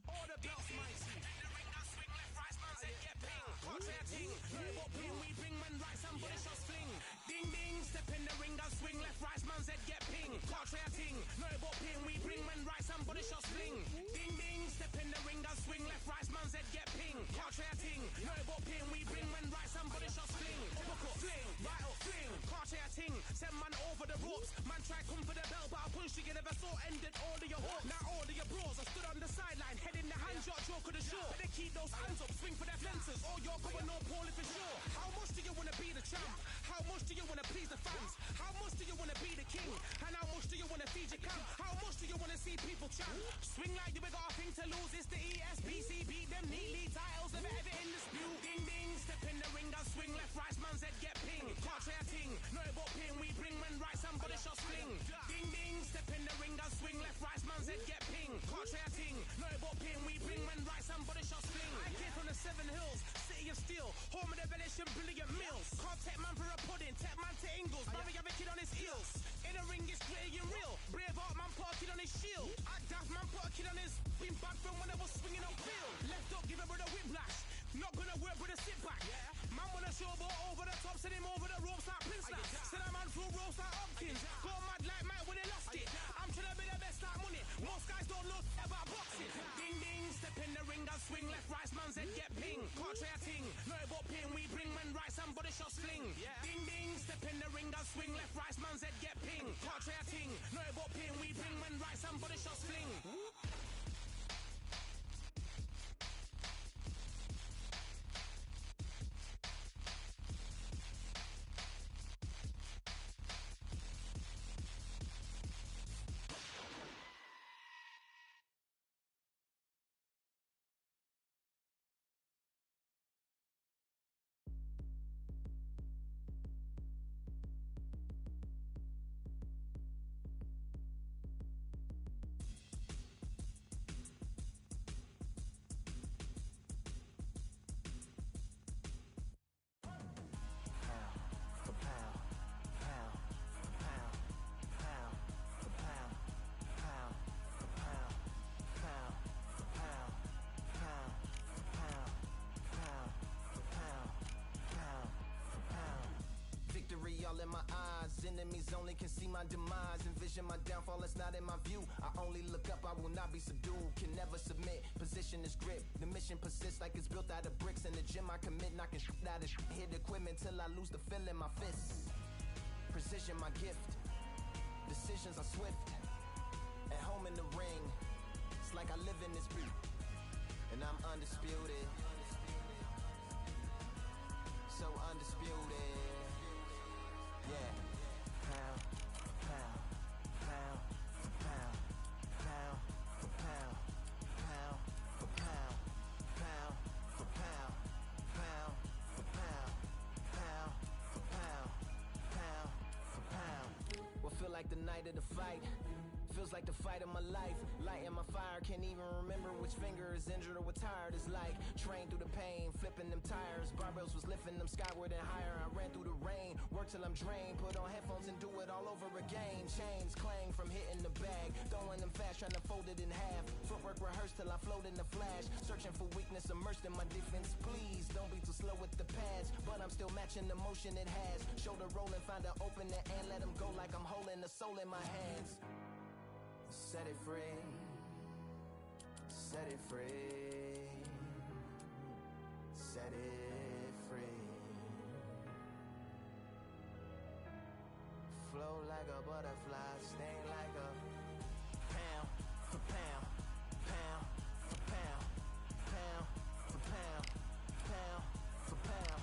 All the belts, mighty. The ring does swing left, right, man, said get ping. Portrait ting, what ping we bring when right, somebody shots fling. Ding ding, step in the ring, does swing left, right, man, said get ping. Portrait ting, no what ping we bring when right, somebody shots fling. Ding ding, step in the ring, does swing left, right, man, said get ping. Portrait ting, no what ping we bring when right, somebody shots fling. Hook up, fling, right up, fling. Portrait ting, send man over the ropes. Man try come for the bell, but I punched you, you never saw ended all of your hopes. Now all of your bros are stood on the sideline, head in the hand, shot, joke of the show. Better keep those hands up, swing for their fences, or you're going no poorly for sure. How much do you wanna be the champ? How much do you wanna please the fans? How much do you wanna be the king? And how much do you wanna feed your camp? How much do you wanna see people champ? Swing like you got a thing to lose, it's the ESBC, beat them neatly, titles never ever in dispute. Ding ding, step in the ring, I'll swing left, right, man's head get ping. Can't try a ting, no but ping, we bring when right, somebody shots fling. Ding ding, step in the ring, I'll swing left, right, man's head get ping. Can't try a ting, no but ping, we bring when right, somebody shots fling. I came from the 7 Hills, city of steel, home of the village and brilliant meals. Can't take man for a pudding, take man to Ingles, brother have a kid on his heels. In the ring it's gritty and real, brave art man put a kid on his shield. Act daft man put a kid on his, been bad from when I was swinging on field. Left up, give a brother whiplash, not gonna work with a sit back. Man wanna showboat over the top, send him over the ropes like Prince Lash. Send a man through ropes like Hopkins, go mad like Mike when he lost it. I'm trying to be the best like money, most guys don't know about boxing. Ding ding, step in the ring, I'll swing left, right, man's head get ping. Can't try a ting, no but ping, we bring when right, somebody shots fling. Ding ding, step in the ring, I'll swing left, right, man's head get ping. Can't try a ting, no but ping, we bring when right, somebody shots fling. enemies only can see my demise. Envision my downfall, it's not in my view. I only look up, I will not be subdued. Can never submit, position is grip. The mission persists like it's built out of bricks. In the gym I commit, knocking shit out of shit. Hit equipment till I lose the feel in my fists. Precision my gift. Decisions are swift. At home in the ring, it's like I live in this beat. And I'm undisputed. So undisputed. Yeah. Pound, pound, pound, pound, pound, for pound, pound, for pound, pound, for pound, pound, for pound, pound, for pound, pound, for pound. What feel like the night of the fight? Feels like the fight of my life. Lighting my fire, can't even remember which finger is injured or what tired is like. Train through the pain, flipping them tires. Barbells was lifting them skyward and higher. I ran through the rain, work till I'm drained. Put on headphones and do it all over again. Chains clang from hitting the bag. Throwing them fast, trying to fold it in half. Footwork rehearsed till I float in the flash. Searching for weakness, immersed in my defense. Please, don't be too slow with the pads. But I'm still matching the motion it has. Shoulder rolling, find an opening and let them go like I'm holding the soul in my hands. Set it free, set it free, set it free. Flow like a butterfly, sting like a pound for pound, pound for pound, pound for pound, pound for pound,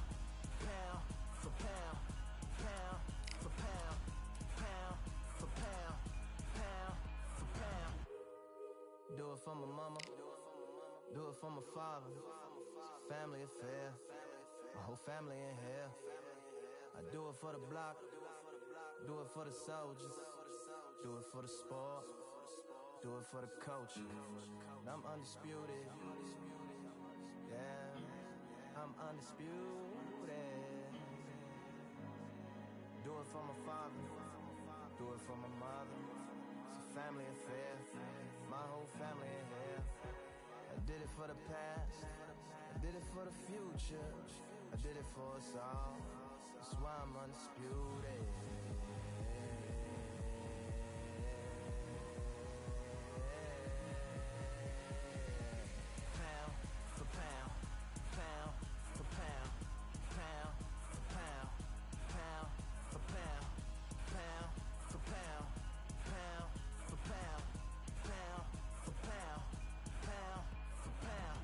pound for pound, pound for pound, pound for pound, pound. Do it for my mama, do it for my father. Family affair, my whole family in here. I do it for the block, do it for the soldiers, do it for the sport, do it for the coach. I'm undisputed, yeah, I'm undisputed. Do it for my father, do it for my mother. It's a family affair, my whole family in here. I did it for the past, I did it for the future, I did it for us all. That's why I'm undisputed. Pound for pound, pound for pound, pound for pound, pound for pound, pound for pound, pound for pound, pound for pound, pound for pound.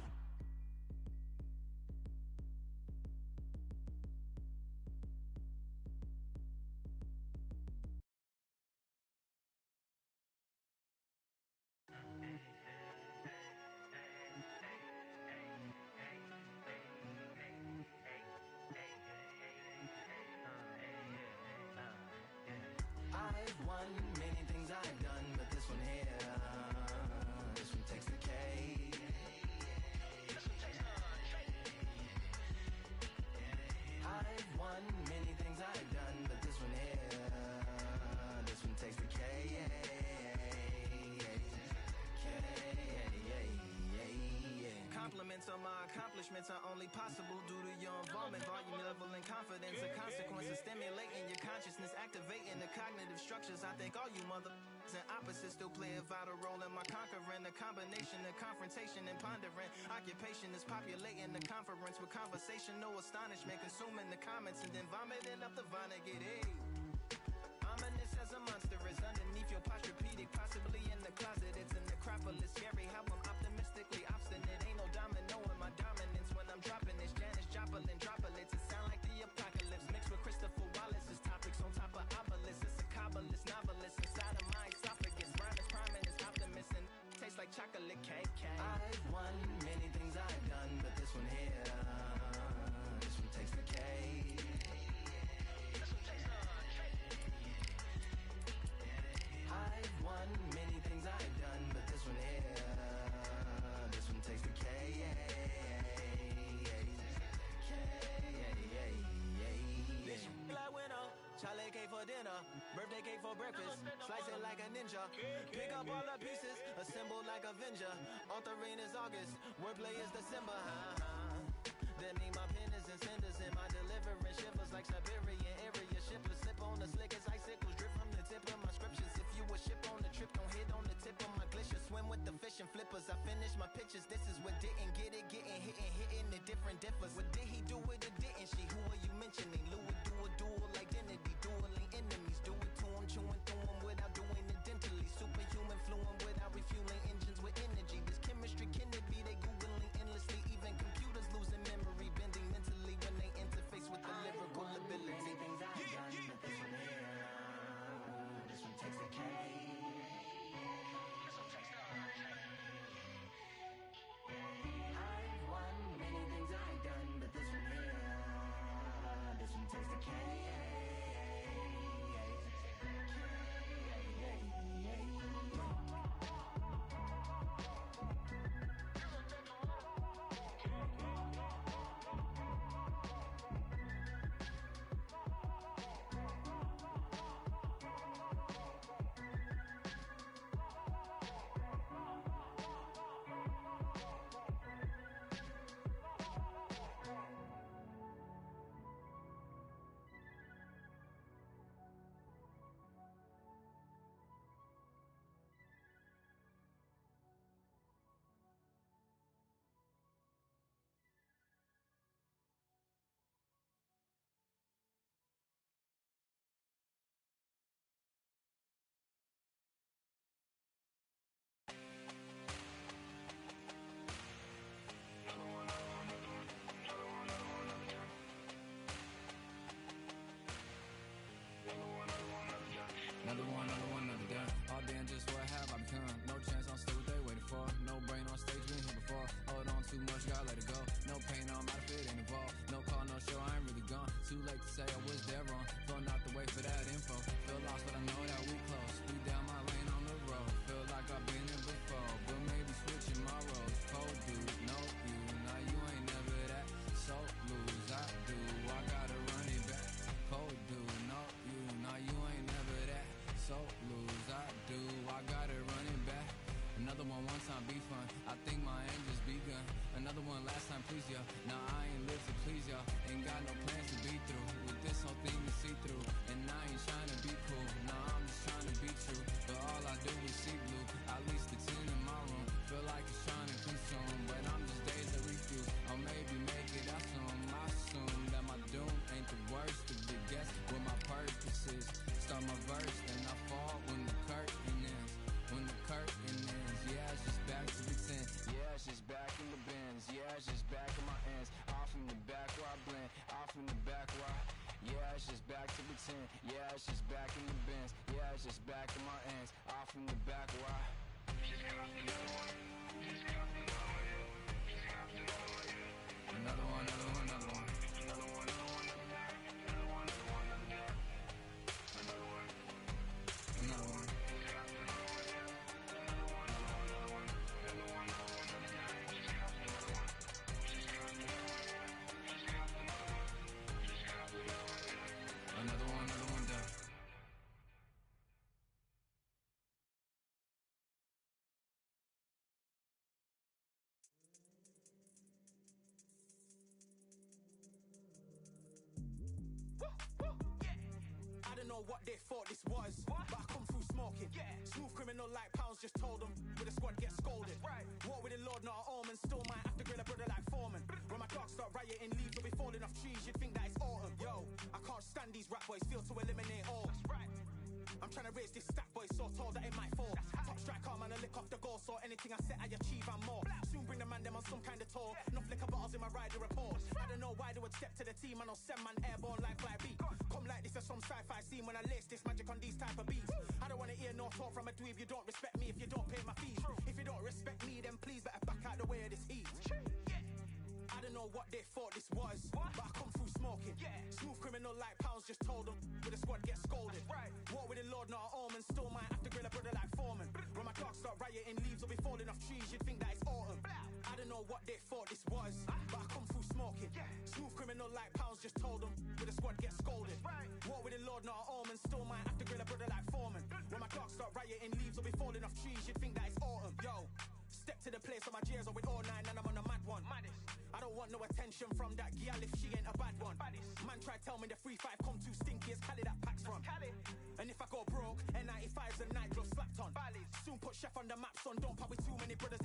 I've won many things I've done, but this one here, this one takes the cake. I've won many things I've done, but this one here, this one takes the cake. Compliments on my accomplishments are only possible due to your involvement, volume, level, and confidence. The consequences stimulating your consciousness, activating the cognitive structures. I think all you mother and opposites still play a vital role in my conquering. The combination of confrontation and pondering. Occupation is populating the conference with conversation, no astonishment, consuming the comments and then vomiting up the Vonnegut. Hey, ominous as a monster is underneath your posturepedic, possibly in the closet. It's a necropolis, scary how I'm optimistically obstinate. Ain't no domino in my dominance when I'm dropping this. Janis Joplin droplets, it sound like the apocalypse mixed with Christopher Wallace's topics on top of obelisks. It's a kabbalist novelist inside of my esophagus. Rhyme is priming, is optimist and tastes like chocolate cake. I've won many things I've done, but this one here, this one takes the cake. I've won many things I've done, but this one here, this one takes the cake. Like winner, Charlie cake for dinner, birthday cake for breakfast, slice it like a ninja, pick up all the pieces, assemble like Avenger. Authorine is August, wordplay is December. That mean my pen is in cinders and my deliverance shivers like Siberian area. Shipless slip on the slickest icicles. finishing flippers. I finished my pictures. This is what didn't get it, getting hitting the different differs. What did he do it or didn't she? Who are you mentioning? Lou would do a dual identity, dueling enemies. Do it to him, chewing through him without doing it dentally. Superhuman, fluent without refueling engines with energy. This chemistry can it be? They googling endlessly. Even computers losing memory, bending mentally when they interface with the lyrical ability. Things I've done, but this one here, this one takes the cake. I've won many things I've done, but this one here, this one takes the cake. Another one, another done. All day and just what have I become? No chance, I'm still what they waiting for. No brain on stage, been here before. Hold on too much, gotta let it go. No pain, I'm out of it, ain't involved. No call, no show, I ain't really gone. Too late to say I was there wrong. Phone out the way for that info. Feel lost, but I know that we close. We down my lane on the road. Feel like I've been here before, but maybe switching my roles. Cold dude, no you. Now you ain't never that. So lose, I do. I gotta run it back. Cold dude, no you. Now you ain't never that. So lose, I do. I got it running back. Another one time be fun. I think my aim just begun. Another one last time please ya. Now I ain't live to please y'all. Ain't got no plans to be through. With this whole thing to see through. And I ain't trying to be cool. Nah, I'm just trying to be true. But all I do is see blue. At least the 10 in my room. Feel like it's trying to consume. But I'm just days that refuse. Or maybe make it out soon. I assume that my doom ain't the worst of the guess what my purpose is. Start my verse, then I fall when the curtain ends. When the curtain ends, yeah, it's just back to the 10. Yeah, it's just back in the bins. Yeah, it's just back in my ends. Off in the back where I blend. Off in the back where I... Yeah, it's just back to the 10. Yeah, it's just back in the bins. Yeah, it's just back in my ends. Off in the back where I... Another one, another one, another one. Another one done. I don't know what they thought this was, but I come through smoking. Smooth criminal like pounds, just told them with a squad get scolded. War with the Lord, not an omen. Still might have to grill a brother like Foreman. When my dogs start rioting, leaves will be falling off trees. You'd think that it's autumn. Yo, I can't stand these rap boys, feel to eliminate all. I'm trying to raise this stack boy, so tall that it might fall. Top striker, man, I lick off the goal, so anything I set, I achieve and more. Soon bring the man them on some kind of tour. Enough liquor bottles in my rider report. I don't know why they would step to the team, and I'll send man airborne like fly beat. Come like this as some sci-fi scene when I lace this magic on these type of beats. I don't wanna hear no talk from a dweeb. You don't respect me if you don't pay my fees. If you don't respect me, then please better back out the way of this heat. I don't know what they thought this was, but I come through smoking. Smooth criminal like pounds, just told them with a squad get scolded. War with the Lord, not an omen. Still might have to grill a brother like Foreman. When my dogs start rioting, leaves will be falling off trees. You'd think that it's autumn. I don't know what they thought this was, but I come through smoking. Smooth criminal like pounds, just told them with a squad get scolded. War with the Lord, not an omen. Still might have to grill a brother like Foreman. When my dogs start rioting, leaves will be falling off trees. You'd think that it's autumn. Yo, step to the place on my J's on with all 9 and I'm on a mad one. I don't want no attention from that gal if she ain't a bad one. Man try tell me the 3-5 come too stinky as Cali that packs from. And if I go broke, N95s and nightgloves slapped on. Soon put chef on the map, son, don't pop with too many brothers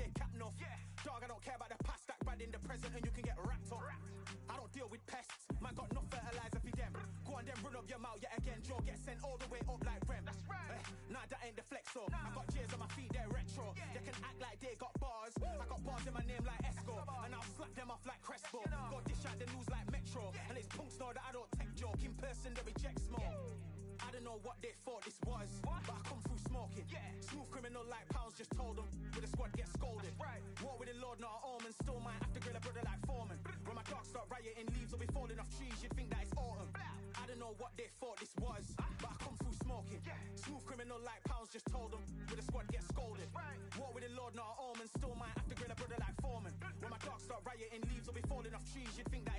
then run up your mouth yet again. Jaw get sent all the way up like Rem. That's right. Nah, that ain't the flexo. I got cheers on my feet, they're retro. They can act like they got bars. I got bars in my name like Esco, and I'll slap them off like Crespo. Go dish out the news like Metro, and it's punks know that I don't tech joke. In person, they reject smoke. I don't know what they thought this was, but I come through smoking. Smooth criminal like Pounds just told them, with the squad get scolded. War with the Lord, not an omen. Still might have to grill a brother like Foreman. When my dogs start rioting, leaves will be falling off trees. You'd think that it's autumn. I don't know what they thought this was, but I come through smoking. Smooth criminal like Pounds just told them, with the squad get scolded. War with the Lord, not an omen. Still might have to grill a brother like Foreman. When my dogs start rioting, leaves will be falling off trees. You'd think that